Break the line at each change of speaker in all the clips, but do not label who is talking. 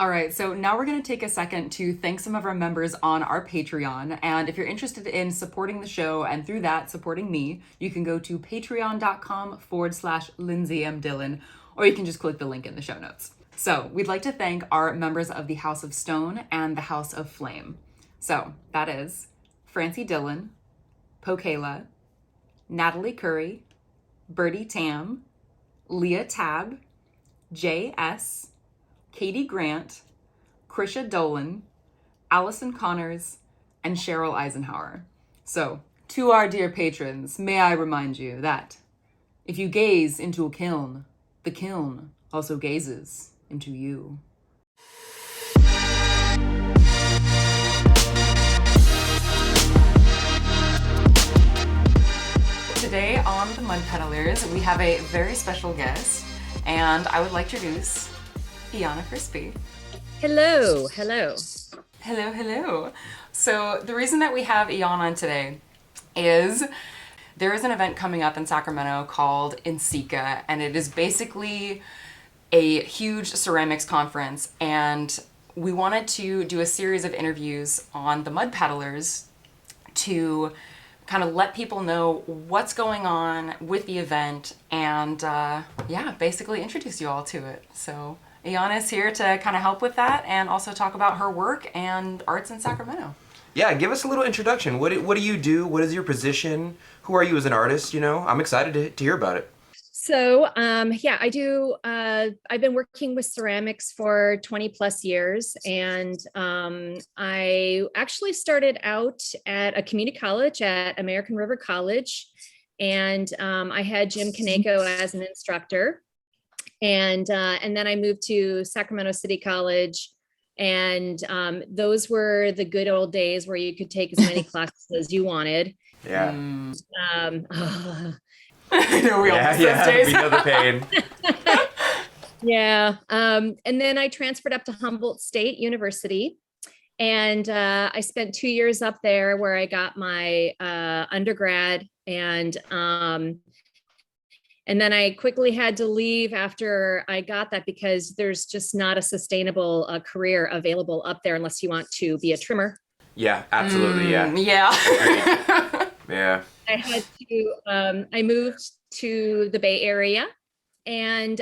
All right, so now we're going to take a second to thank some of our members on our Patreon. And if you're interested in supporting the show and through that supporting me, you can go to patreon.com/Lindsey M Dillon, or you can just click the link in the show notes. So we'd like to thank our members of the House of Stone and the House of Flame. So that is Francie Dillon, Pokela, Natalie Curry, Bertie Tam, Leah Tab, J.S., Katie Grant, Krisha Dolan, Allison Connors, and Cheryl Eisenhower. So, to our dear patrons, may I remind you that if you gaze into a kiln, the kiln also gazes into you. Today on the Mud Peddlers, we have a very special guest, and I would like to introduce Ianna Frisby.
Hello.
Hello. So the reason that we have Ianna on today is there is an event coming up in Sacramento called NCECA, and it is basically a huge ceramics conference, and we wanted to do a series of interviews on the Mud Peddlers to kind of let people know what's going on with the event and basically introduce you all to it. So Ianna is here to kind of help with that and also talk about her work and arts in Sacramento.
Yeah, give us a little introduction. What do you do? What is your position? Who are you as an artist? I'm excited to hear about it.
So, I do, I've been working with ceramics for 20 plus years. And I actually started out at a community college at American River College. And I had Jim Kaneko as an instructor. And then I moved to Sacramento City College. And those were the good old days where you could take as many classes as you wanted.
Yeah.
I know we all miss those days.
We know the pain.
Yeah. And then I transferred up to Humboldt State University. And I spent 2 years up there where I got my undergrad. And then I quickly had to leave after I got that because there's just not a sustainable career available up there unless you want to be a trimmer.
Yeah, absolutely. Yeah.
Yeah. I had to, I moved to the Bay Area. And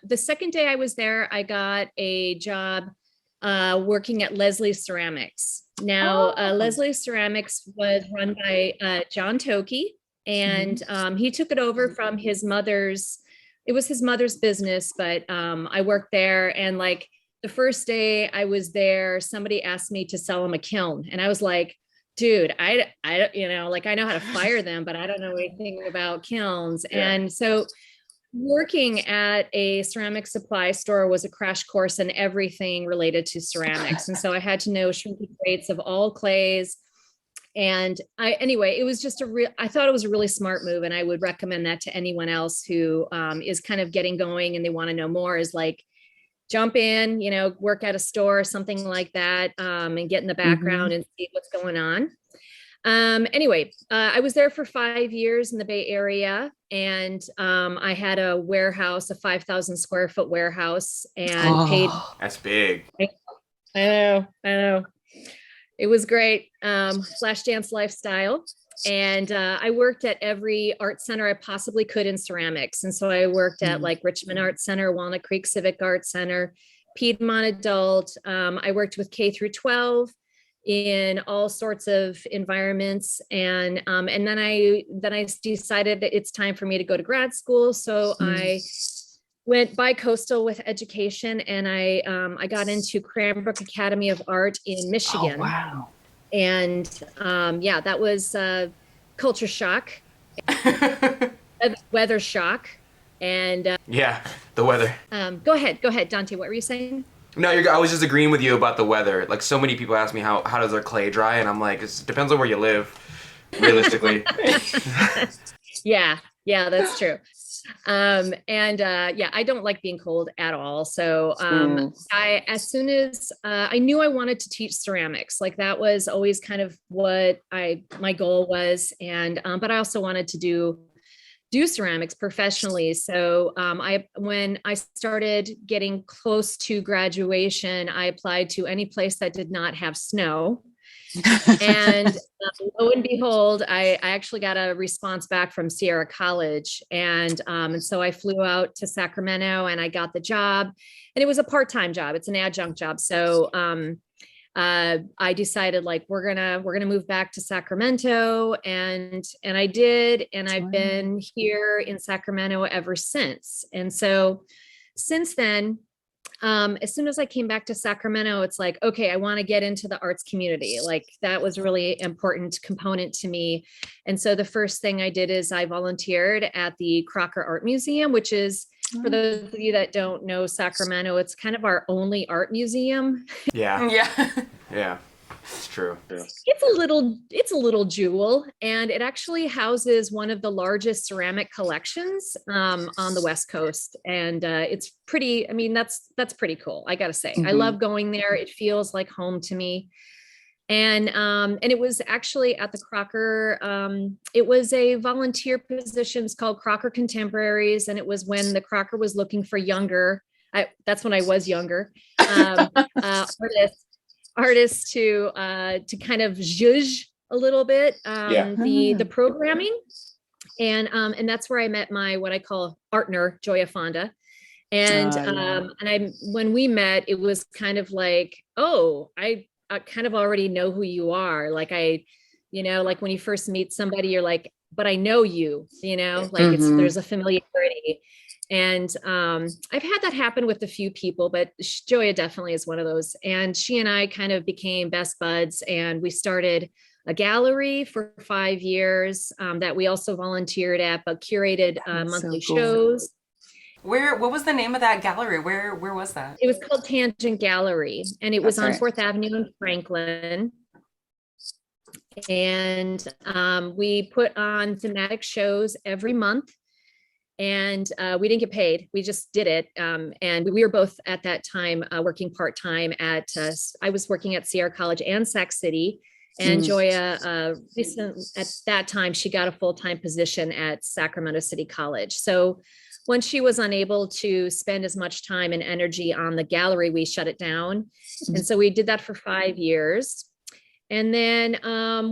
the second day I was there, I got a job working at Leslie's Ceramics. Now, Leslie's Ceramics was run by John Toki. And he took it over from his mother's, it was his mother's business, but I worked there. And like the first day I was there, somebody asked me to sell him a kiln. And I was like, dude, I know how to fire them, but I don't know anything about kilns. Yeah. And so working at a ceramic supply store was a crash course in everything related to ceramics. And so I had to know shrinkage rates of all clays. And it was just I thought it was a really smart move. And I would recommend that to anyone else who is kind of getting going and they want to know more, is like, jump in, work at a store, something like that, and get in the background and see what's going on. I was there for 5 years in the Bay Area, and I had a warehouse, a 5,000 square foot warehouse, and paid.
That's big.
I know. It was great. Flashdance lifestyle. And I worked at every art center I possibly could in ceramics. And so I worked at like Richmond Art Center, Walnut Creek Civic Art Center, Piedmont Adult. I worked with K through 12 in all sorts of environments. And then I decided that it's time for me to go to grad school. So I went bi-coastal with education, and I got into Cranbrook Academy of Art in Michigan.
Oh, wow.
And that was culture shock, weather shock, and
the weather.
Go ahead, Donte. What were you saying?
No, I was just agreeing with you about the weather. Like, so many people ask me how does their clay dry, and I'm like, it depends on where you live, realistically.
Yeah, that's true. I don't like being cold at all. So as soon as I knew I wanted to teach ceramics, like that was always kind of what my goal was. And but I also wanted to do do ceramics professionally. So when I started getting close to graduation, I applied to any place that did not have snow. And lo and behold, I actually got a response back from Sierra College. And so I flew out to Sacramento and I got the job, and it was a part-time job. It's an adjunct job. So I decided like, we're gonna move back to Sacramento, and I did, and I've been here in Sacramento ever since. And so since then, as soon as I came back to Sacramento, it's like, okay, I want to get into the arts community. Like that was a really important component to me. And so the first thing I did is I volunteered at the Crocker Art Museum, which is, for those of you that don't know Sacramento, it's kind of our only art museum.
Yeah.
Yeah.
Yeah. It's true. Yeah.
It's a little jewel, and it actually houses one of the largest ceramic collections on the West Coast. And it's pretty, I mean, that's pretty cool. I gotta say, I love going there. It feels like home to me. And it was actually at the Crocker, it was a volunteer position. It's called Crocker Contemporaries. And it was when the Crocker was looking for younger, that's when I was younger, artists to kind of zhuzh a little bit, the programming. And that's where I met my, what I call partner, Joya Fonda. And when we met, it was kind of like, oh, I kind of already know who you are. Like like when you first meet somebody, you're like, but I know you, like there's a familiarity. And I've had that happen with a few people, but Joya definitely is one of those. And she and I kind of became best buds, and we started a gallery for 5 years that we also volunteered at, but curated monthly shows.
What was the name of that gallery? Where was that?
It was called Tangent Gallery, and it was on 4th Avenue in Franklin. And we put on thematic shows every month. And we didn't get paid. We just did it. And we were both at that time working part-time at, I was working at Sierra College and Sac City. And Joya, at that time, she got a full-time position at Sacramento City College. So when she was unable to spend as much time and energy on the gallery, we shut it down. And so we did that for 5 years. And then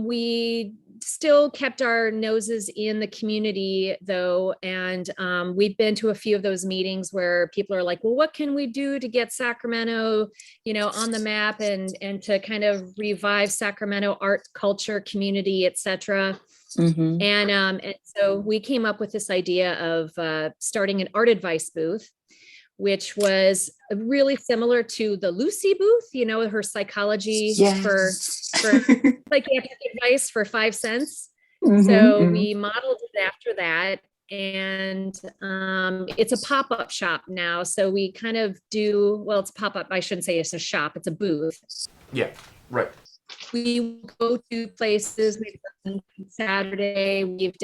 we still kept our noses in the community though. And we've been to a few of those meetings where people are like, well, what can we do to get Sacramento, on the map and to kind of revive Sacramento art, culture, community, et cetera. And so we came up with this idea of starting an art advice booth, which was really similar to the Lucy booth, her psychology for psychiatric advice for 5 cents. So we modeled it after that. And it's a pop-up shop now. So we kind of do, well, it's a pop-up. I shouldn't say it's a shop, it's a booth.
Yeah, right.
We go to places. We've done Saturday. We've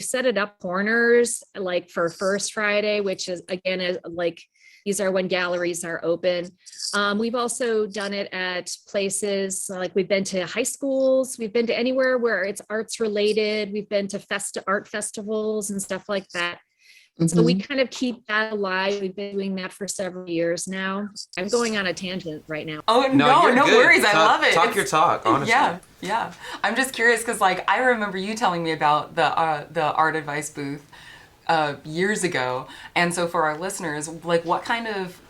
set it up corners like for First Friday, which is again like these are when galleries are open. We've also done it at places like we've been to high schools. We've been to anywhere where it's arts related. We've been to art festivals and stuff like that. So we kind of keep that alive. We've been doing that for several years now. I'm going on a tangent right now.
Oh, no worries. I love it.
Talk your talk, honestly.
Yeah. I'm just curious because like I remember you telling me about the art advice booth years ago. And so for our listeners, like what kind of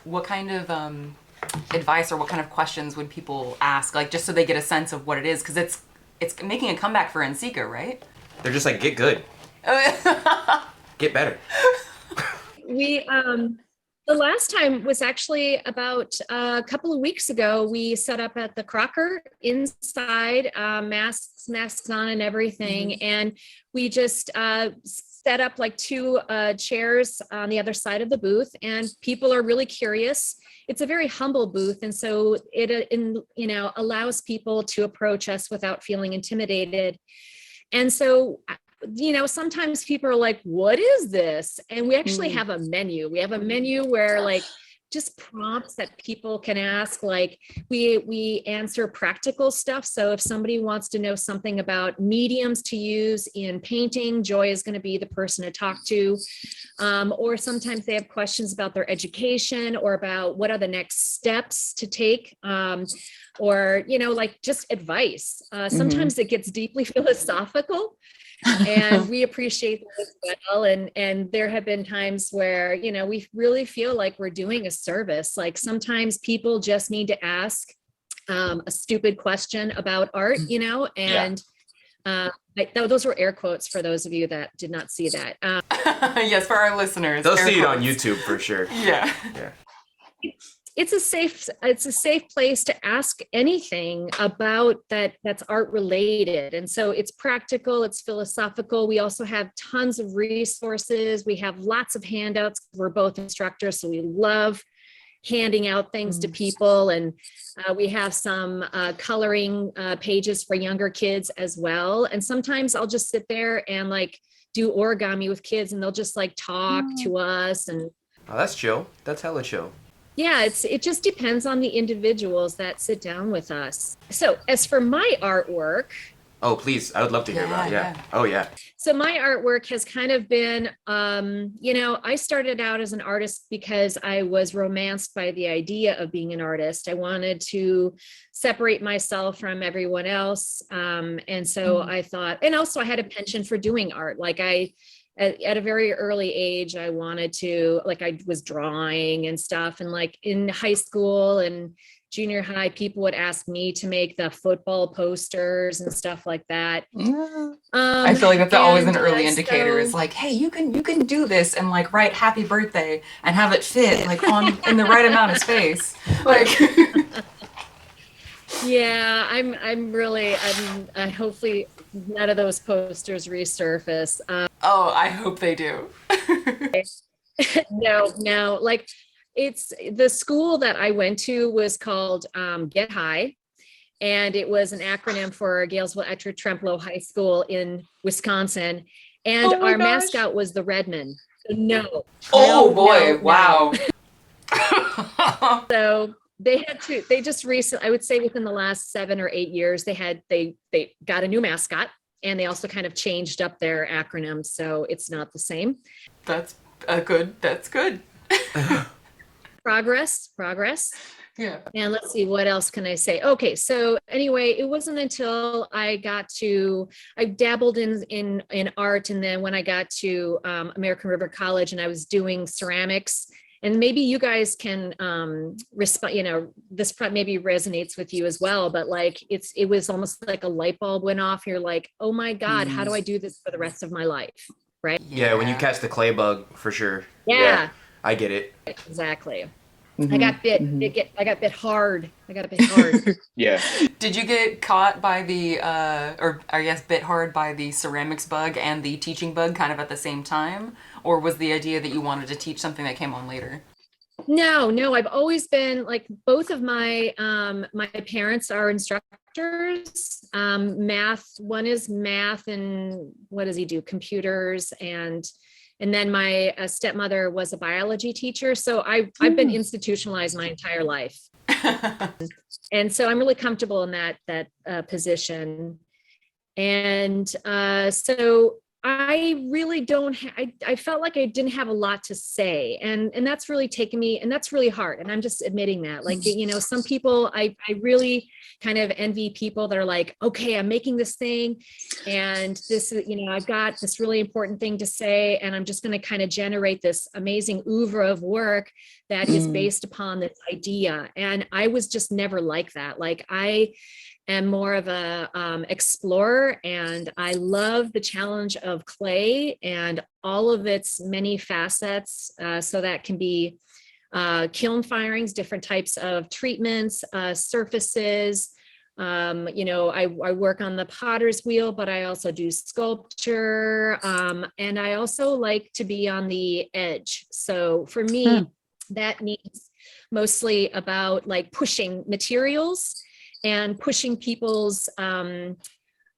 advice or what kind of questions would people ask? Like just so they get a sense of what it is, because it's making a comeback for NCECA, right?
They're just like, get good. Get better.
We, the last time was actually about a couple of weeks ago. We set up at the Crocker inside, masks on and everything. And we just set up like 2 chairs on the other side of the booth, and people are really curious. It's a very humble booth. And so it, allows people to approach us without feeling intimidated. And so sometimes people are like, what is this? And we actually have a menu. We have a menu where like just prompts that people can ask. Like we answer practical stuff. So if somebody wants to know something about mediums to use in painting, Joy is going to be the person to talk to. Or sometimes they have questions about their education or about what are the next steps to take. Or, like just advice. Sometimes it gets deeply philosophical. And we appreciate that as well. And there have been times where, we really feel like we're doing a service. Like sometimes people just need to ask a stupid question about art, and those were air quotes for those of you that did not see that.
Yes, for our listeners.
They'll see it on YouTube for sure.
Yeah.
It's a safe place to ask anything about that's art related. And so it's practical, it's philosophical. We also have tons of resources. We have lots of handouts. We're both instructors, so we love handing out things to people. And we have some coloring pages for younger kids as well. And sometimes I'll just sit there and do origami with kids, and they'll just talk to us. And
oh, that's chill. That's hella chill.
Yeah, it just depends on the individuals that sit down with us. So as for my artwork.
Oh, please. I would love to hear about it. Yeah. Oh, yeah.
So my artwork has kind of been, I started out as an artist because I was romanced by the idea of being an artist. I wanted to separate myself from everyone else. And so I thought, and also I had a penchant for doing art. At a very early age, I wanted to, I was drawing and stuff. And in high school and junior high, people would ask me to make the football posters and stuff like that.
I feel like that's always an early indicator. It's hey, you can do this and write happy birthday and have it fit in the right amount of space.
Yeah, I hopefully none of those posters resurface.
Oh, I hope they do.
No, it's the school that I went to was called Get High, and it was an acronym for Galesville Etcher Trempealeau High School in Wisconsin, and our mascot was the Redman. So no.
Oh boy! Wow.
So they just recently, I would say within the last 7 or 8 years, they got a new mascot, and they also kind of changed up their acronym, so it's not the same.
That's good.
Progress.
Yeah.
And let's see, what else can I say? Okay, so anyway, it wasn't until I dabbled in art, and then when I got to American River College and I was doing ceramics, and maybe you guys can respond, this maybe resonates with you as well, but it was almost like a light bulb went off. You're like, oh my God, how do I do this for the rest of my life? Right?
Yeah, when you catch the clay bug, for sure.
Yeah.
I get it.
Exactly.
Mm-hmm.
I got bit hard.
Yeah.
Did you get caught by bit hard by the ceramics bug and the teaching bug kind of at the same time? Or was the idea that you wanted to teach something that came on later?
No, I've always been both of my parents are instructors. Math, one is math, and what does he do? Computers, and then my stepmother was a biology teacher. So I've been institutionalized my entire life. And so I'm really comfortable in that position. And so I really I felt like I didn't have a lot to say, and that's really taken me, and that's really hard. And I'm just admitting that, some people, I really kind of envy people that are okay, I'm making this thing, and this is, I've got this really important thing to say, and I'm just going to kind of generate this amazing oeuvre of work that is based upon this idea. And I was just never like that. I am more of a explorer, and I love the challenge of clay and all of its many facets. So that can be kiln firings, different types of treatments, surfaces. I work on the potter's wheel, but I also do sculpture, and I also like to be on the edge. So for me, that means mostly about pushing materials and pushing people's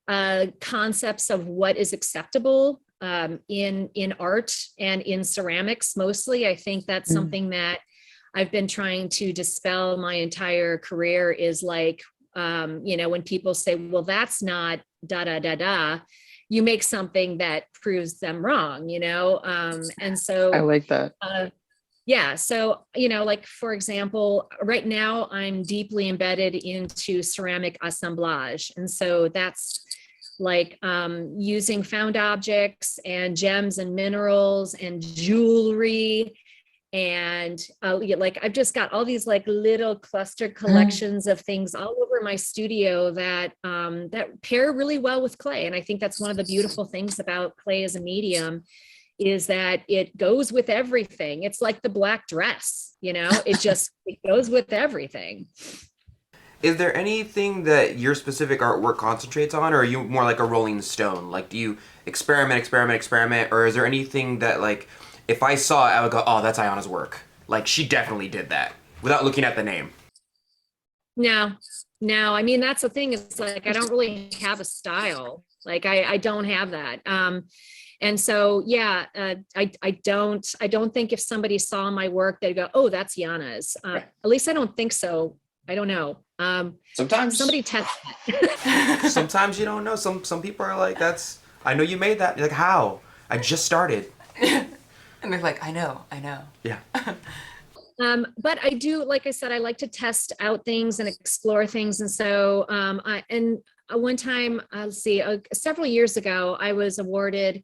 concepts of what is acceptable in art and in ceramics. Mostly, I think that's something that I've been trying to dispel my entire career is like, when people say, well, that's not da, da, da, da, you make something that proves them wrong, and so
I like that.
yeah. So, like, for example, right now I'm deeply embedded into ceramic assemblage. And so that's like using found objects and gems and minerals and jewelry. And like, I've just got all these like little clustered collections of things all over my studio that that pair really well with clay. And I think that's one of the beautiful things about clay as a medium, is that it goes with everything. It's like the black dress, it goes with everything.
Is there anything that your specific artwork concentrates on, or are you more like a Rolling Stone? Like, do you experiment, or is there anything that, like, if I saw it, I would go, oh, that's Ianna's work. Like, she definitely did that, without looking at the name?
No, I mean, that's the thing. It's like, I don't really have a style. Like, I don't have that. And so, yeah, I don't think if somebody saw my work, they'd go, oh, that's Ianna's.
Right.
At least I don't think so. I don't know.
Sometimes
somebody test
Sometimes you don't know. Some people are like, I know you made that. You're like, how? I just started.
And they're like, I know.
Yeah.
But I do, like I said, I like to test out things and explore things. And so, one time, several years ago, I was awarded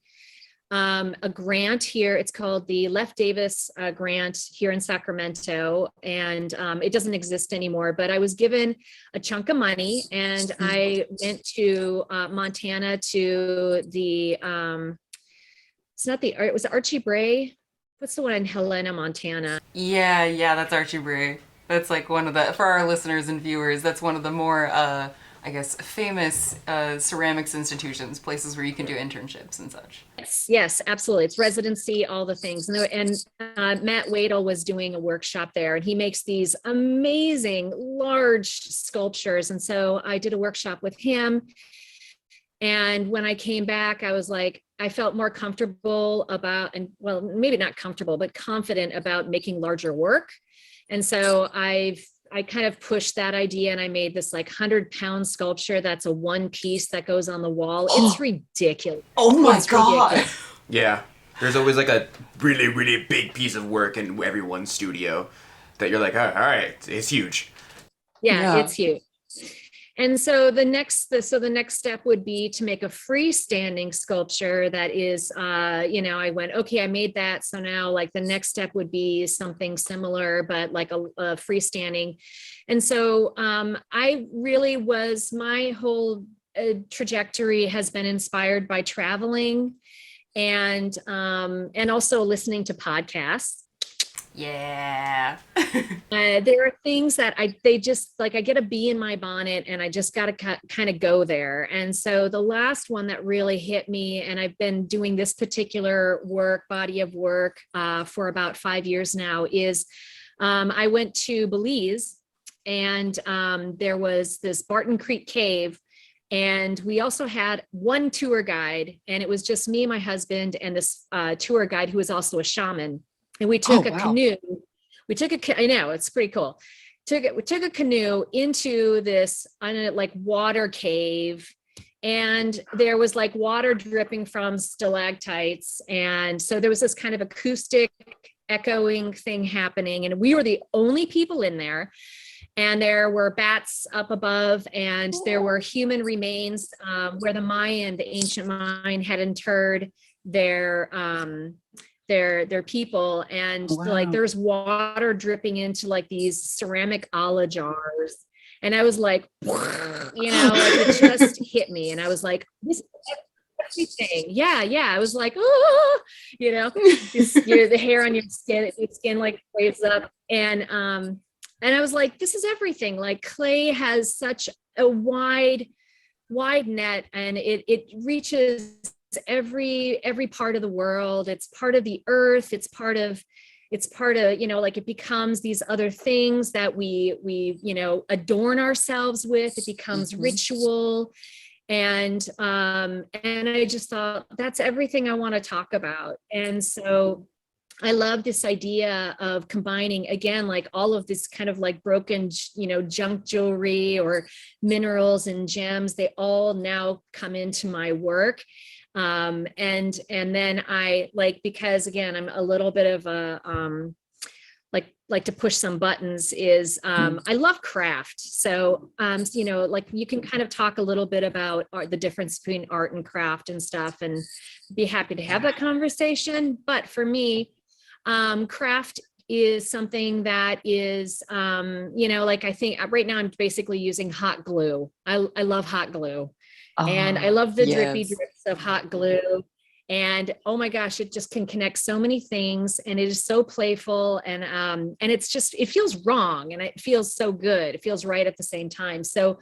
a grant here. It's called the Left Davis grant here in Sacramento. And it doesn't exist anymore, but I was given a chunk of money, and I went to Montana to it was Archie Bray. What's the one in Helena, Montana?
Yeah, that's Archie Bray. That's like one of the, for our listeners and viewers, that's one of the more, I guess, famous ceramics institutions, places where you can do internships and such.
Yes, absolutely. It's residency, all the things. And Matt Wadel was doing a workshop there, and he makes these amazing large sculptures. And so I did a workshop with him. And when I came back, I was like, I felt more comfortable about, and well, maybe not comfortable, but confident about making larger work. And so I kind of pushed that idea, and I made this like 100-pound sculpture that's a one piece that goes on the wall. It's ridiculous.
Oh my God.
Ridiculous.
Yeah. There's always like a really, really big piece of work in everyone's studio that you're like, oh, all right, it's huge.
Yeah, it's huge. And so the next step would be to make a freestanding sculpture that is, I went, okay, I made that. So now like the next step would be something similar, but like a freestanding. And so I really was, my whole trajectory has been inspired by traveling and also listening to podcasts.
Yeah.
There are things that I get a bee in my bonnet, and I just got to kind of go there. And so the last one that really hit me, and I've been doing this particular body of work for about 5 years now, is I went to Belize, and there was this Barton Creek Cave. And we also had one tour guide, and it was just me, my husband, and this tour guide who was also a shaman. And we took a canoe. I know, it's pretty cool. We took a canoe into this like water cave, and there was like water dripping from stalactites. And so there was this kind of acoustic echoing thing happening. And we were the only people in there. And there were bats up above, and there were human remains where the ancient Mayan had interred their people, and like there's water dripping into like these ceramic olla jars. And I was like, like it just hit me. And I was like, this is everything. Yeah. I was like, oh, the hair on your skin like waves up. And I was like, this is everything. Like clay has such a wide net, and it reaches every part of the world. It's part of the earth. It's part of, like it becomes these other things that we adorn ourselves with. It becomes ritual. And I just thought that's everything I want to talk about. And so I love this idea of combining, again, like all of this kind of like broken, junk jewelry or minerals and gems. They all now come into my work. And then I like, because again, I'm a little bit of a, like to push some buttons is, I love craft. So, like you can kind of talk a little bit about the difference between art and craft and stuff, and be happy to have that conversation. But for me, craft is something that is, like I think right now I'm basically using hot glue. I love hot glue. And I love the drippy drips of hot glue. And oh my gosh, it just can connect so many things, and it is so playful, and it's just, it feels wrong and it feels so good. It feels right at the same time. So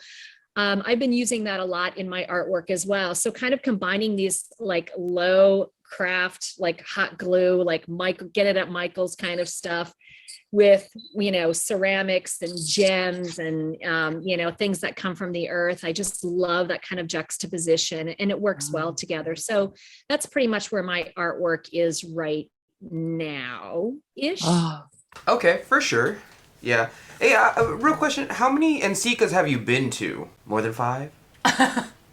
I've been using that a lot in my artwork as well. So kind of combining these like low craft, like hot glue, like get it at Michael's kind of stuff with, ceramics and gems and, things that come from the earth. I just love that kind of juxtaposition, and it works well together. So that's pretty much where my artwork is right now-ish.
Okay, for sure. Yeah. Hey, real question. How many NCECAs have you been to? More than 5?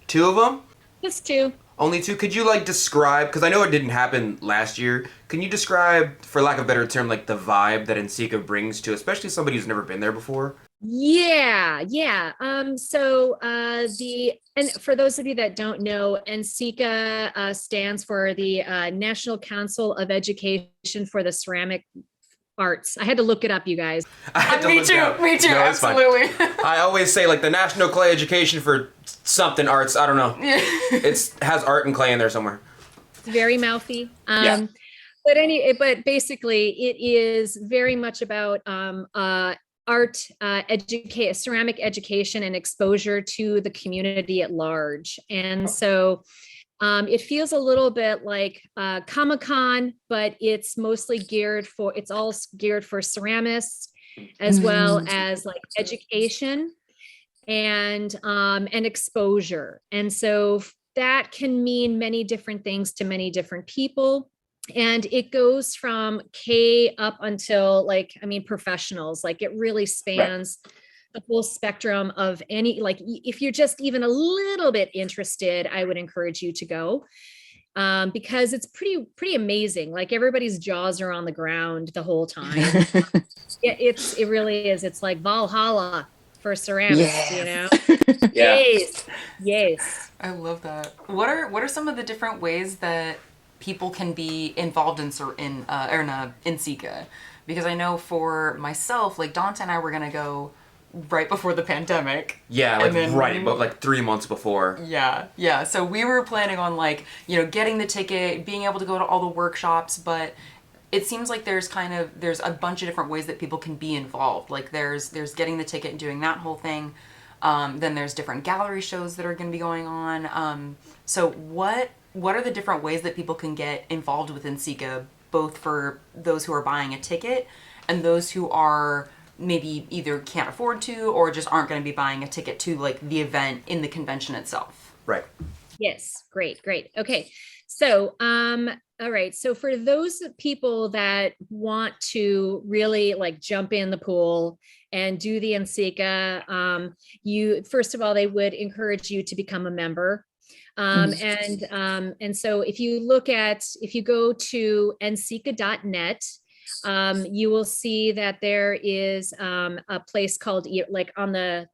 2 of them?
Just 2.
Only 2? Could you like describe, because I know it didn't happen last year, can you describe, for lack of a better term, like the vibe that NCECA brings to especially somebody who's never been there before?
Yeah. So and for those of you that don't know, NCECA stands for the National Council of Education for the Ceramic Arts. I had to look it up, you guys.
Me too, no, absolutely.
I always say like the National Clay Education for something arts. I don't know. It has art and clay in there somewhere.
It's very mouthy.
Yeah.
But basically it is very much about art, ceramic education and exposure to the community at large. And so it feels a little bit like Comic-Con, but it's mostly geared for ceramists, as well as like education and exposure. And so that can mean many different things to many different people. And it goes from K up until professionals. Like it really spans the full spectrum of any, like if you're just even a little bit interested, I would encourage you to go, because it's pretty amazing. Like everybody's jaws are on the ground the whole time. It really is. It's like Valhalla for ceramics,
Yeah.
Yes.
I love that. What are some of the different ways that people can be involved in NCECA? Because I know for myself, like Donte and I were gonna go right before the pandemic.
Yeah, but like 3 months before.
Yeah. So we were planning on getting the ticket, being able to go to all the workshops, but it seems like there's a bunch of different ways that people can be involved. Like there's getting the ticket and doing that whole thing. Then there's different gallery shows that are going to be going on. So what are the different ways that people can get involved with NCECA, both for those who are buying a ticket and those who are maybe either can't afford to or just aren't going to be buying a ticket to like the event in the convention itself?
Right.
Yes. Great. Okay. So, all right. So for those people that want to really like jump in the pool and do the NCECA, first of all, they would encourage you to become a member. And so if you go to nceca.net, you will see that there is a place called, like on the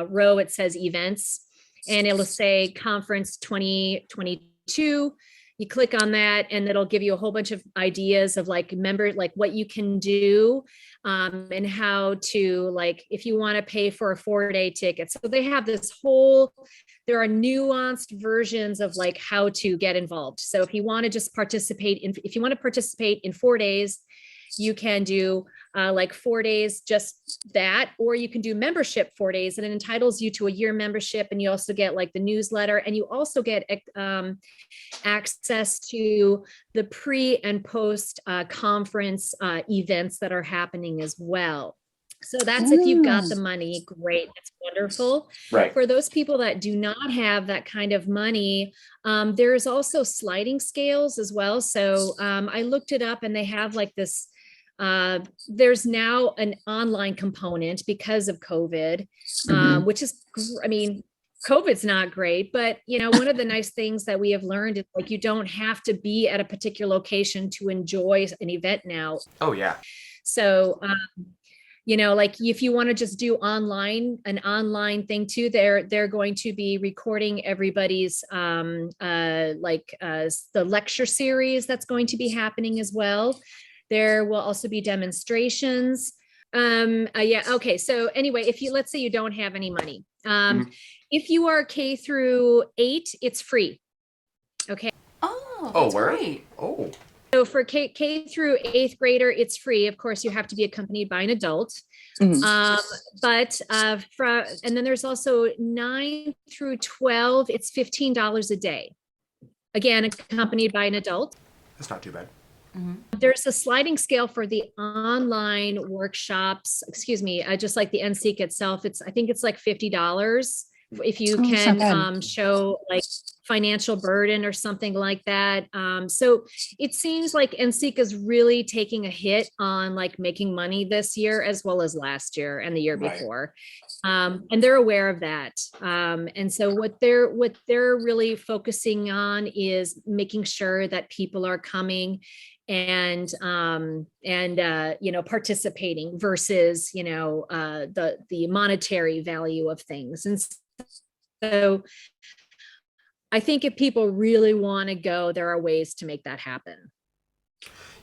row, it says events, and it'll say conference 2022. You click on that and it'll give you a whole bunch of ideas of like what you can do, and how to, like, if you want to pay for a 4-day ticket. So they have there are nuanced versions of like how to get involved. So if you want to just participate in 4 days, you can do like 4 days, just that, or you can do membership 4 days, and it entitles you to a year membership. And you also get like the newsletter, and you also get access to the pre and post conference events that are happening as well. So that's if you've got the money, great, that's wonderful.
Right.
For those people that do not have that kind of money, there's also sliding scales as well. So I looked it up and they have like this, there's now an online component because of COVID, which is, I mean, COVID's not great, but you know, one of the nice things that we have learned is like, you don't have to be at a particular location to enjoy an event now.
Oh yeah.
So, you know, like if you want to just do an online thing too, they're going to be recording everybody's the lecture series that's going to be happening as well. There will also be demonstrations. Yeah. Okay. So anyway, let's say you don't have any money. If you are K through 8, it's free. Okay.
Oh, that's great.
Oh.
So for K through 8th grader, it's free. Of course, you have to be accompanied by an adult. And then there's also 9 through 12, it's $15 a day. Again, accompanied by an adult.
That's not too bad.
There's a sliding scale for the online workshops, just like the NCECA itself. I think it's like $50 if you can show like financial burden or something like that. So it seems like NCECA is really taking a hit on like making money this year as well as last year and the year before. And they're aware of that. And so what they're really focusing on is making sure that people are coming and participating versus, the monetary value of things. And so I think if people really want to go, there are ways to make that happen.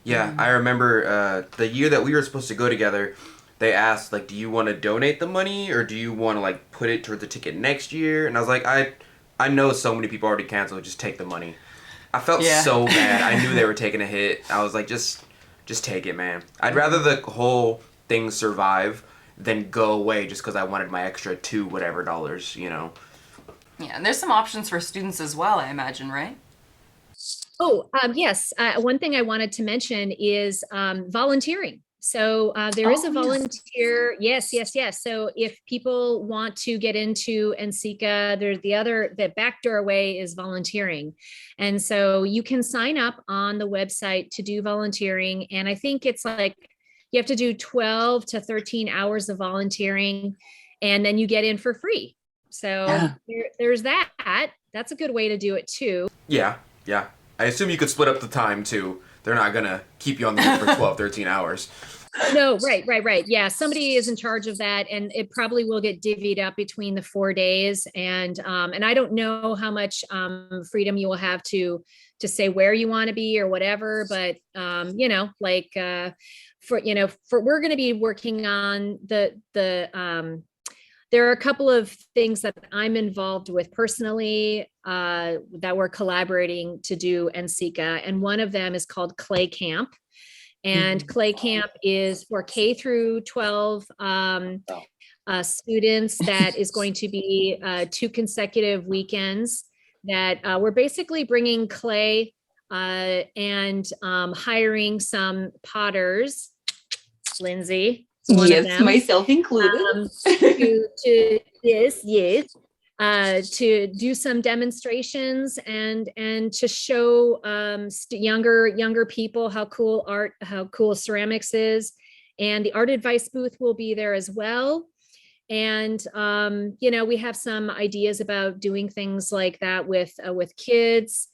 Yeah, I remember the year that we were supposed to go together, they asked, like, do you want to donate the money or do you want to, like, put it toward the ticket next year? And I was like, I know so many people already canceled, just take the money. I felt so bad. I knew they were taking a hit. I was like, just take it, man. I'd rather the whole thing survive than go away just because I wanted my extra $2 whatever.
Yeah, and there's some options for students as well, I imagine, right?
Oh, yes. One thing I wanted to mention is volunteering. So there is a volunteer. Yes. So if people want to get into NCECA, the back doorway is volunteering. And so you can sign up on the website to do volunteering. And I think it's like, you have to do 12 to 13 hours of volunteering and then you get in for free. So there's that. That's a good way to do it too.
Yeah. I assume you could split up the time too. They're not going to keep you on the hook for 12, 13 hours.
No, right. Yeah, somebody is in charge of that and it probably will get divvied up between the 4 days. And I don't know how much freedom you will have to say where you want to be or whatever, but we're going to be working on there are a couple of things that I'm involved with personally that we're collaborating to do NCECA. And one of them is called Clay Camp. And Clay Camp is for K through 12 students. That is going to be 2 consecutive weekends that we're basically bringing clay and hiring some potters. Lindsay.
Yes, myself included.
To do some demonstrations and to show younger people how cool ceramics is. And the art advice booth will be there as well. And we have some ideas about doing things like that with kids.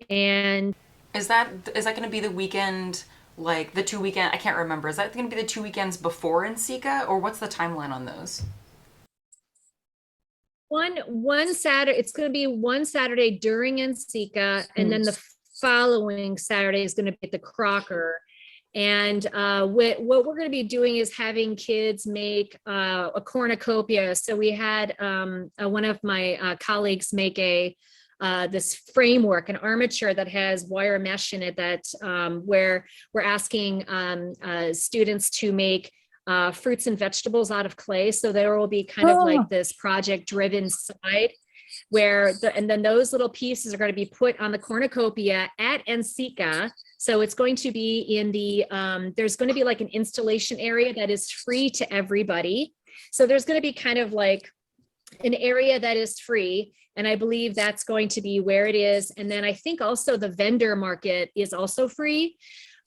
And
is that going to be the weekend? Like the 2 weekend, I can't remember. Is that going to be the 2 weekends before NCECA, or what's the timeline on those?
One Saturday, it's going to be one Saturday during NCECA, and then the following Saturday is going to be at the Crocker. And what we're going to be doing is having kids make a cornucopia. So we had one of my colleagues make this framework, an armature that has wire mesh in it that where we're asking students to make fruits and vegetables out of clay. So there will be kind of like this project driven side and then those little pieces are going to be put on the cornucopia at NCECA. So it's going to be in the, there's going to be like an installation area that is free to everybody. So there's going to be kind of like an area that is free. And I believe that's going to be where it is. And then I think also the vendor market is also free.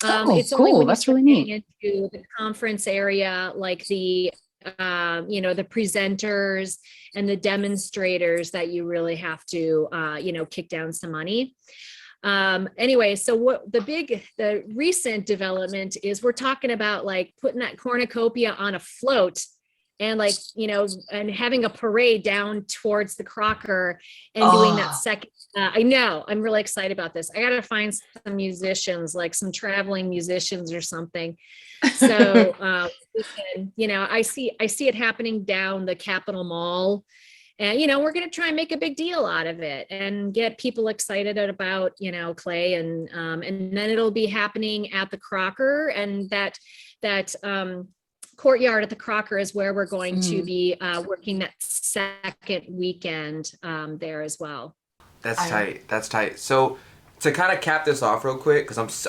It's only when
That's really neat.
Into the conference area, like the, the presenters and the demonstrators that you really have to, kick down some money. Anyway, so what the recent development is, we're talking about like putting that cornucopia on a float and like, and having a parade down towards the Crocker and doing that second. I know, I'm really excited about this. I got to find some musicians, like some traveling musicians or something. So, we can, I see it happening down the Capitol Mall. And, we're going to try and make a big deal out of it and get people excited about, clay. And then it'll be happening at the Crocker, and that courtyard at the Crocker is where we're going to be working that second weekend there as well.
That's tight. That's tight. So to kind of cap this off real quick, because it's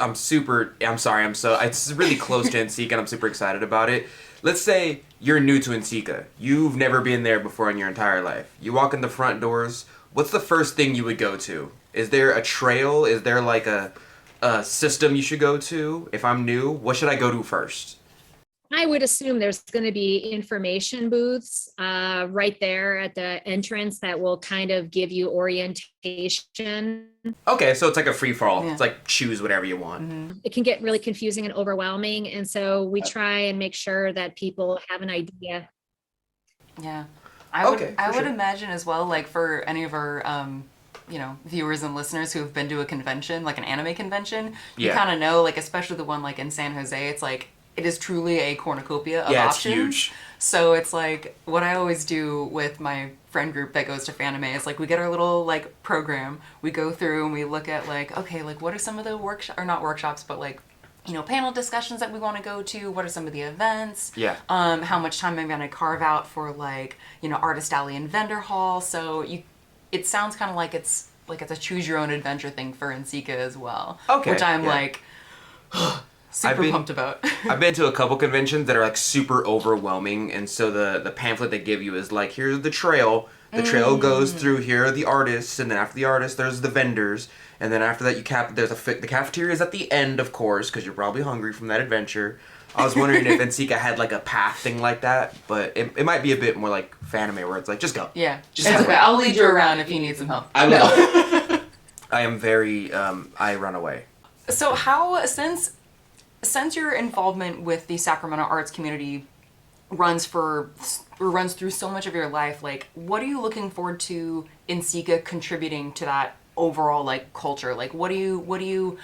really close to NCECA and I'm super excited about it. Let's say you're new to NCECA. You've never been there before in your entire life. You walk in the front doors. What's the first thing you would go to? Is there a trail? Is there like a system you should go to? If I'm new, what should I go to first?
I would assume there's going to be information booths right there at the entrance that will kind of give you orientation.
Okay, so it's like a free for all. Yeah. It's like choose whatever you want.
Mm-hmm. It can get really confusing and overwhelming, and so we try and make sure that people have an idea.
Yeah, I would imagine as well, like for any of our viewers and listeners who have been to a convention, like an anime convention, you kind of know, like especially the one like in San Jose, it's like, it is truly a cornucopia of options. It's huge. So it's like what I always do with my friend group that goes to Fanime is like we get our little like program, we go through and we look at like, okay, like what are some of the workshops, but like, panel discussions that we want to go to, what are some of the events? Yeah. How much time am I going to carve out for like, Artist Alley and Vendor Hall? So it sounds kind of like it's a choose your own adventure thing for NCECA as well. Okay. Which I'm like super pumped about.
I've been to a couple conventions that are like super overwhelming, and so the pamphlet they give you is like, here's the trail. The trail goes through, here are the artists, and then after the artists there's the vendors, and then after that the cafeteria is at the end, of course, because you're probably hungry from that adventure. I was wondering if NCECA had like a path thing like that, but it might be a bit more like Fanime where it's like, just go.
Yeah, just okay. I'll lead you around if you need some help.
I will. I am very I run away.
So how since your involvement with the Sacramento arts community runs through so much of your life, like what are you looking forward to NCECA contributing to that overall like culture? Like what are you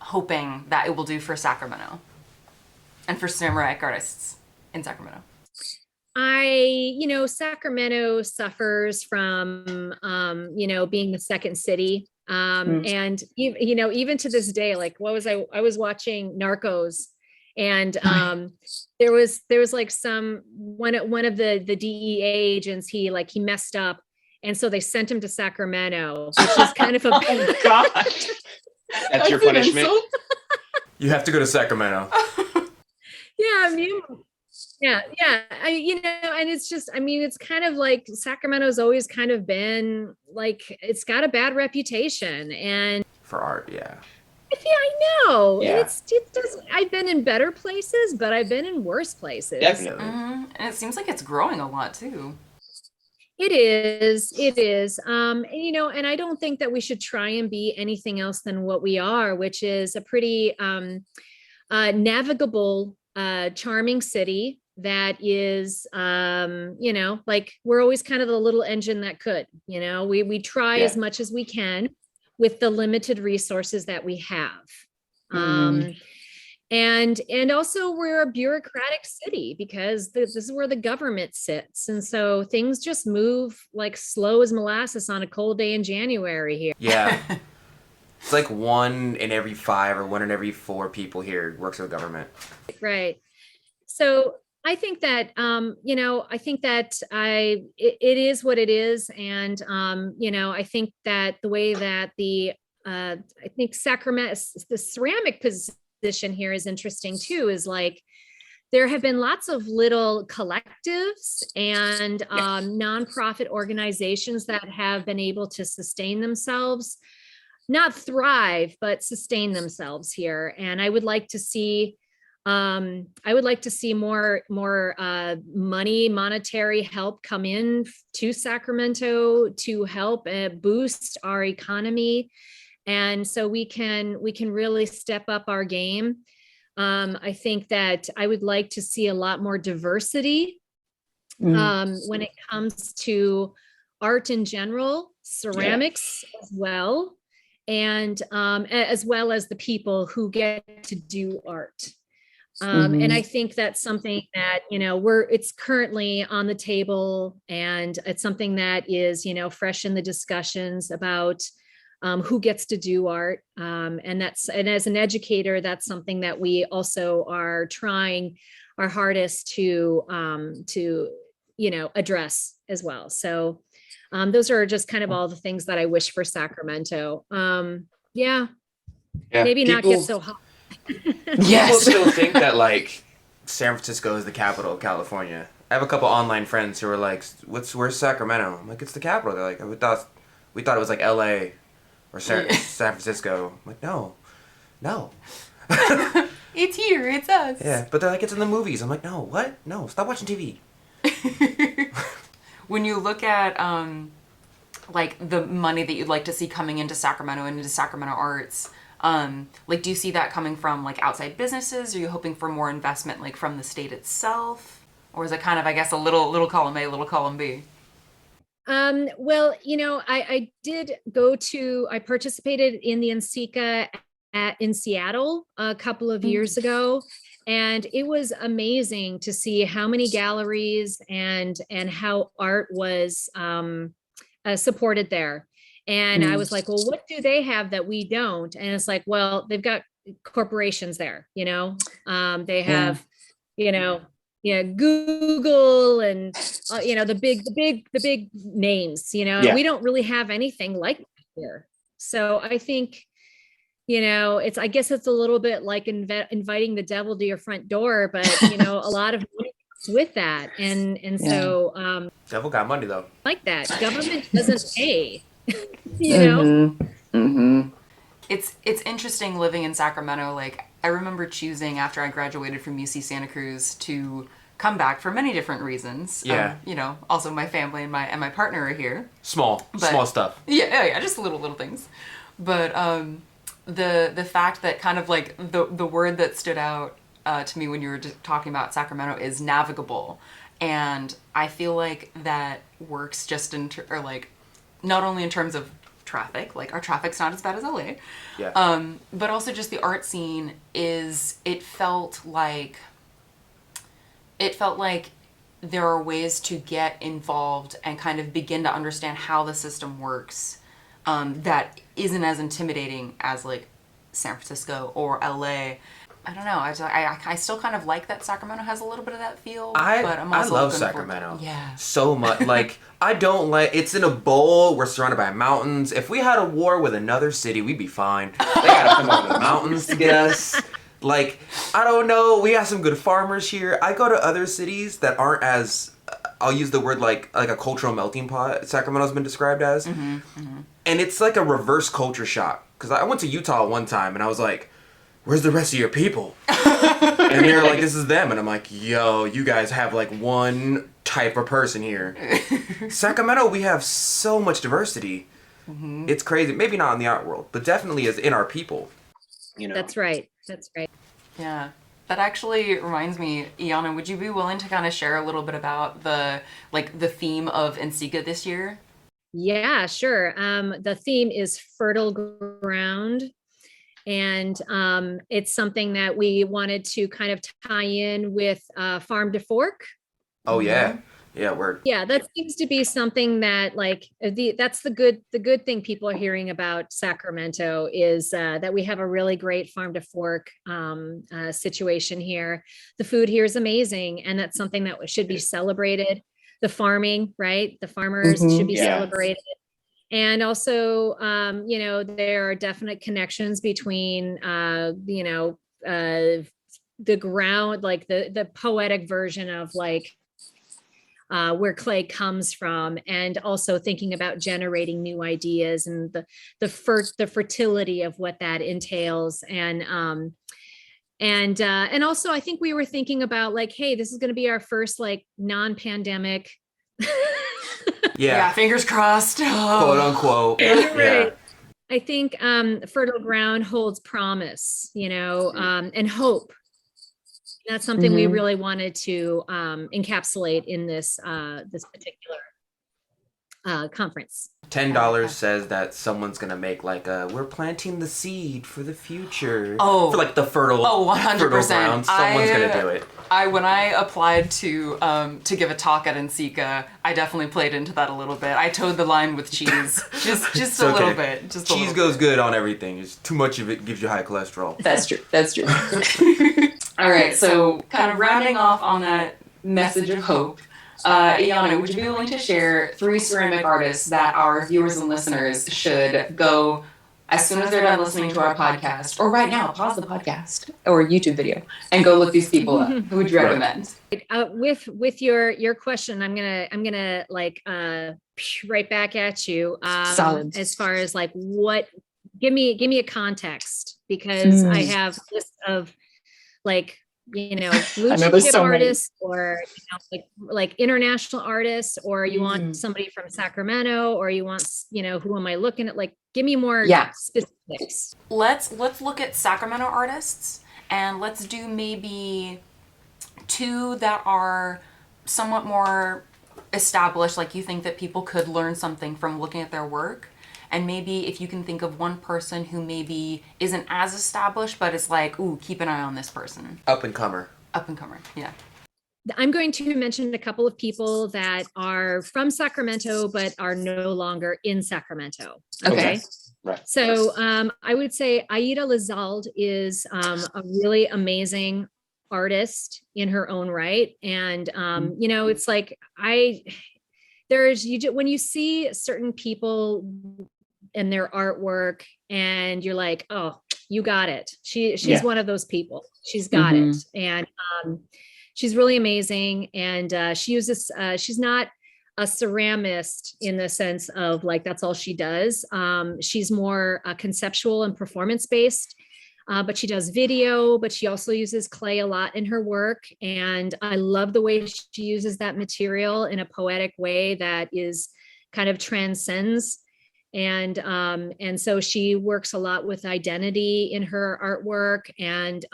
hoping that it will do for Sacramento and for samurai artists in Sacramento?
Sacramento suffers from being the second city. And even to this day, like I was watching Narcos, and there was like one of the DEA agents, he messed up, and so they sent him to Sacramento, which is kind of a
oh God. That's your punishment.
You have to go to Sacramento.
Yeah, Yeah. And it's just, it's kind of like Sacramento's always kind of been like, it's got a bad reputation and
for art. Yeah.
Yeah, I know. Yeah. I've been in better places, but I've been in worse places.
Definitely.
Mm-hmm. And it seems like it's growing a lot too.
It is. And I don't think that we should try and be anything else than what we are, which is a pretty navigable, charming city that is, like we're always kind of the little engine that could, we try as much as we can with the limited resources that we have. And also we're a bureaucratic city because this is where the government sits. And so things just move like slow as molasses on a cold day in January here.
Yeah. It's like 1 in every 5 or 1 in every 4 people here works for the government.
Right. So I think that, it is what it is. And, I think that the way that the I think Sacramento, the ceramic position here is interesting too, is like, there have been lots of little collectives and nonprofit organizations that have been able to sustain themselves, not thrive, but sustain themselves here. And I would like to see more monetary help come in to Sacramento to help boost our economy. And so we can really step up our game. I think that I would like to see a lot more diversity when it comes to art in general, ceramics as well, and as well as the people who get to do art. And I think that's something that, it's currently on the table, and it's something that is, fresh in the discussions about who gets to do art. And as an educator, that's something that we also are trying our hardest to address as well. So those are just kind of all the things that I wish for Sacramento. Maybe not get so hot.
People still think that like San Francisco is the capital of California. I have a couple online friends who are like, where's Sacramento? I'm like, it's the capital. They're like, we thought it was like LA or San Francisco. I'm like, no.
It's here, it's us.
Yeah, but they're like, it's in the movies. I'm like, no, what? No, stop watching TV.
When you look at like the money that you'd like to see coming into Sacramento and into Sacramento arts, like, do you see that coming from like outside businesses? Are you hoping for more investment like from the state itself? Or is it kind of, I guess, a little column A, little column B?
Well, I participated in the NCECA in Seattle a couple of years ago. And it was amazing to see how many galleries and how art was supported there. And I was like, well, what do they have that we don't? And it's like, well, they've got corporations there, they have, Google and, the big names, we don't really have anything like that here. So I think, I guess it's a little bit like inviting the devil to your front door, but, a lot of money comes with that. So,
Devil got money though.
Like that. Government doesn't pay.
It's interesting living in Sacramento. Like, I remember choosing after I graduated from UC Santa Cruz to come back for many different reasons. Also my family and my partner are here.
Small stuff.
Yeah, just little things. But the fact that kind of like the word that stood out to me when you were just talking about Sacramento is navigable, and I feel like that works just not only in terms of traffic, like our traffic's not as bad as LA, but also just the art scene it felt like there are ways to get involved and kind of begin to understand how the system works that isn't as intimidating as like San Francisco or LA. I don't know. I still kind of like that Sacramento has a little bit of that feel. But I'm also
I love Sacramento.
Yeah.
So much. Like, I don't like, it's in a bowl. We're surrounded by mountains. If we had a war with another city, we'd be fine. They gotta come over the mountains to get us. Like, I don't know. We have some good farmers here. I go to other cities that aren't as, I'll use the word like a cultural melting pot, Sacramento's been described as. And it's like a reverse culture shock. Because I went to Utah one time and I was like, where's the rest of your people? And they're like, this is them. And I'm like, yo, you guys have like one type of person here. Sacramento, we have so much diversity. It's crazy. Maybe not in the art world, but definitely is in our people.
That's right.
Yeah. That actually reminds me, Ianna, would you be willing to kind of share a little bit about the theme of NCECA this year?
Yeah, sure. The theme is fertile ground. And it's something that we wanted to kind of tie in with Farm to Fork.
Oh, yeah. Yeah, word.
Yeah, that seems to be something that that's the good thing people are hearing about Sacramento is that we have a really great Farm to Fork situation here. The food here is amazing, and that's something that should be celebrated. The farming, right? The farmers should be celebrated. And also, there are definite connections between, the ground, like the poetic version of like where clay comes from, and also thinking about generating new ideas and the fertility of what that entails. And also I think we were thinking about like, hey, this is going to be our first like non-pandemic.
Yeah, fingers crossed.
Quote unquote.
Right.
Yeah.
I think fertile ground holds promise, and hope. That's something we really wanted to encapsulate in this particular conference.
$10 says that someone's gonna make like we're planting the seed for the future.
Oh,
for like the fertile.
Oh, 100%.
Fertile ground. Someone's gonna do it.
When I applied to give a talk at NCECA, I definitely played into that a little bit. I towed the line with cheese, just a little bit.
Cheese goes good on everything. Just too much of it gives you high cholesterol.
That's true. That's true.
All right, so kind of rounding off on that message of hope, Ianna, would you be willing to share 3 ceramic artists that our viewers and listeners should go as soon as they're done listening to our podcast, or right now, pause the podcast or YouTube video and go look these people up? Who would you recommend?
With your question, I'm gonna like right back at you.
Solid.
As far as like give me a context, because I have a list of like blue chip artists, or like international artists, or you want somebody from Sacramento, or you want who am I looking at? Like, give me more specifics.
Let's look at Sacramento artists, and let's do maybe 2 that are somewhat more established, like you think that people could learn something from looking at their work. And maybe if you can think of one person who maybe isn't as established, but it's like, ooh, keep an eye on this person.
Up and comer,
yeah.
I'm going to mention a couple of people that are from Sacramento, but are no longer in Sacramento. Okay.
Right.
So I would say Aida Lizalde is a really amazing artist in her own right. And, it's like, when you see certain people and their artwork and you're like, oh, you got it. She's one of those people. She's got it. And she's really amazing. And she uses, she's not a ceramist in the sense of like, that's all she does. She's more conceptual and performance based. But she does video, but she also uses clay a lot in her work. And I love the way she uses that material in a poetic way that is kind of transcends. And so she works a lot with identity in her artwork. And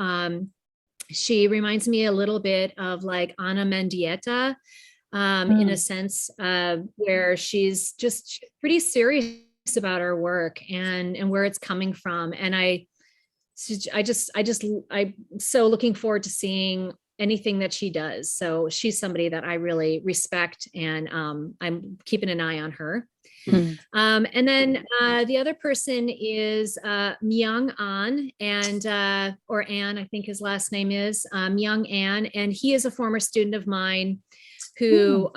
she reminds me a little bit of like Ana Mendieta, in a sense, where she's just pretty serious about her work and where it's coming from. And I'm so looking forward to seeing anything that she does. So she's somebody that I really respect, and I'm keeping an eye on her. And then the other person is Myung An, and or An, I think his last name is Myung An, and he is a former student of mine who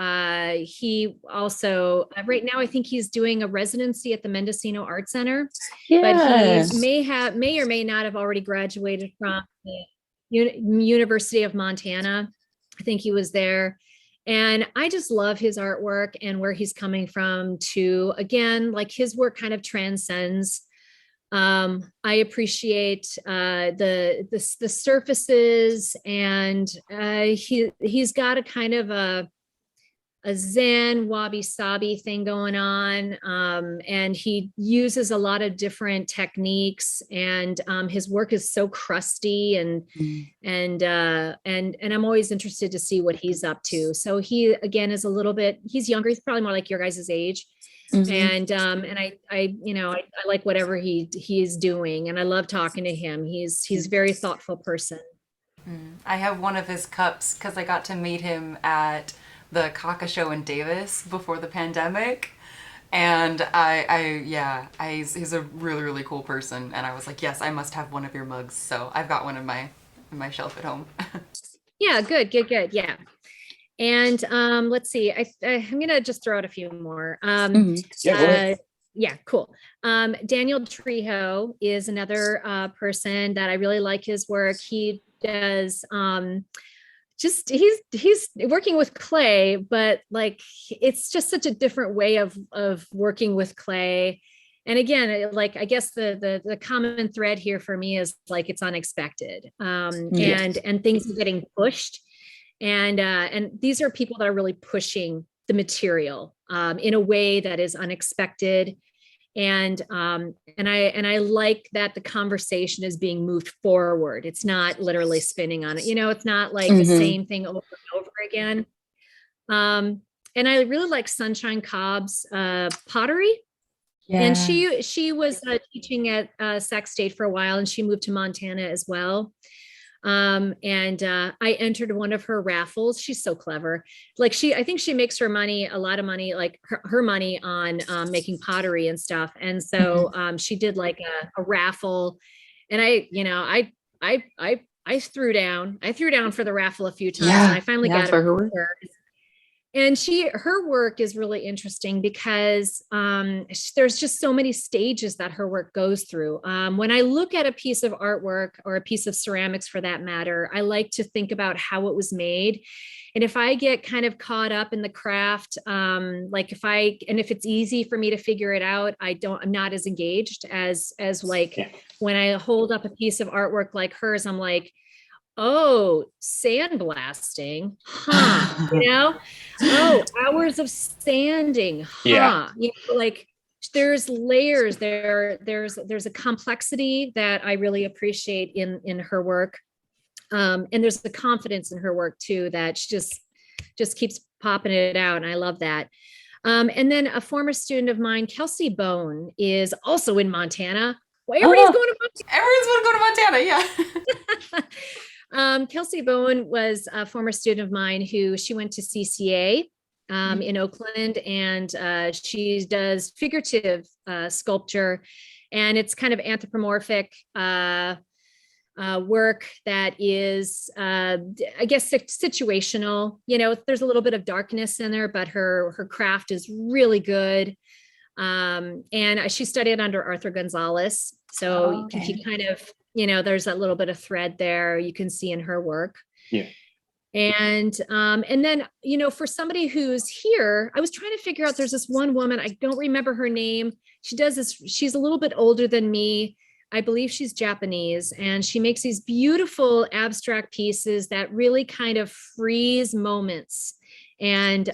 he also right now I think he's doing a residency at the Mendocino Art Center, but he may or may not have already graduated from the University of Montana. I think he was there. And I just love his artwork and where he's coming from too. Again, like his work kind of transcends. I appreciate the surfaces, and he's got a kind of a Zen wabi-sabi thing going on, and he uses a lot of different techniques, and his work is so crusty, and I'm always interested to see what he's up to. So he again is he's younger. He's probably more like your guys' age. And I like whatever he's doing, and I love talking to him. He's a very thoughtful person.
I have one of his cups because I got to meet him at the Kaka show in Davis before the pandemic, and he's a really, really cool person, and I was like, yes, I must have one of your mugs. So I've got one in my shelf at home.
Yeah, good. Yeah. And let's see, I'm gonna just throw out a few more. Yeah, cool. Daniel Trijo is another person that I really like his work. He does he's working with clay, but like it's just such a different way of working with clay. And again, like I guess the common thread here for me is like it's unexpected, and things are getting pushed, and these are people that are really pushing the material in a way that is unexpected. And I like that the conversation is being moved forward. It's not literally spinning on it. It's not like the same thing over and over again. And I really like Sunshine Cobb's pottery. Yeah. And she was teaching at Sac State for a while, and she moved to Montana as well. I entered one of her raffles. She's so clever. Like I think she makes a lot of money, like her money on making pottery and stuff. And so she did like a raffle, and I threw down for the raffle a few times, and I finally got
for her.
And her work is really interesting because there's just so many stages that her work goes through. When I look at a piece of artwork or a piece of ceramics for that matter, I like to think about how it was made. And if I get kind of caught up in the craft, if it's easy for me to figure it out, I'm not as engaged as when I hold up a piece of artwork like hers, I'm like, oh, sandblasting, oh, hours of sanding, like there's layers there. There's a complexity that I really appreciate in her work. And there's the confidence in her work too, that she just keeps popping it out. And I love that. And then a former student of mine, Kelsey Bowen, is also in Montana. Well, everybody's going to Montana.
Everyone's going to go to Montana. Yeah.
Kelsey Bowen was a former student of mine she went to CCA in Oakland, and she does figurative sculpture, and it's kind of anthropomorphic work that is, I guess, situational. There's a little bit of darkness in there, but her craft is really good. And she studied under Arthur Gonzalez. So if you kind of, there's that little bit of thread there you can see in her work.
Yeah.
And then, for somebody who's here, I was trying to figure out, there's this one woman, I don't remember her name. She does this, she's a little bit older than me. I believe she's Japanese, and she makes these beautiful abstract pieces that really kind of freeze moments. And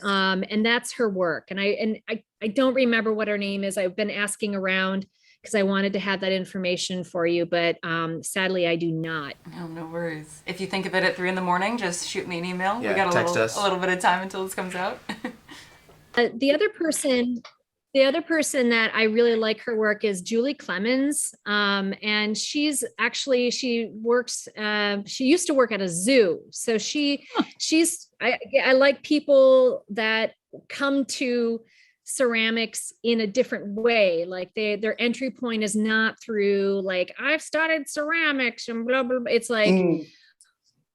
that's her work. And I don't remember what her name is. I've been asking around because I wanted to have that information for you, but sadly I do not.
No worries. If you think of it at 3 a.m, just shoot me an email.
Yeah,
we got
text us.
A little bit of time until this comes out.
The other person that I really like her work is Julie Clemens. And she used to work at a zoo. So I like people that come to ceramics in a different way. Like their entry point is not through like, I've studied ceramics and blah, blah, blah. It's like,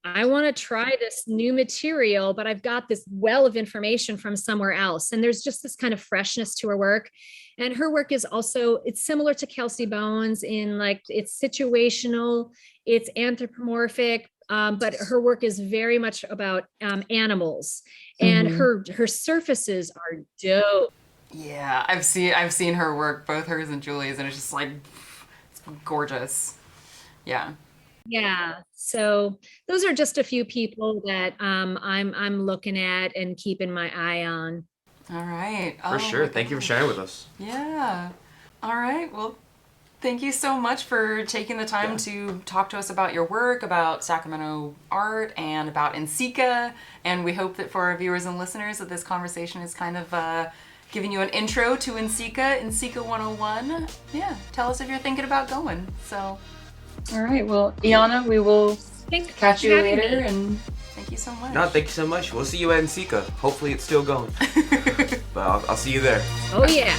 I want to try this new material, but I've got this well of information from somewhere else. And there's just this kind of freshness to her work. And her work is also, it's similar to Kelsey Bowen's in like, it's situational, it's anthropomorphic, but her work is very much about animals, and her surfaces are dope.
Yeah, I've seen her work, both hers and Julie's, and it's just like, it's gorgeous. Yeah.
Yeah. So those are just a few people that I'm looking at and keeping my eye on.
All right.
For sure. Thank you for sharing with us.
Yeah. All right. Well, thank you so much for taking the time to talk to us about your work, about Sacramento art, and about NCECA. And we hope that for our viewers and listeners that this conversation is kind of giving you an intro to NCECA 101. Yeah. Tell us if you're thinking about going. So.
All right. Well, Ianna, we will catch you later. And
thank you so much.
No, thank you so much. We'll see you at NCECA. Hopefully it's still going. But I'll see you there.
Oh, yeah.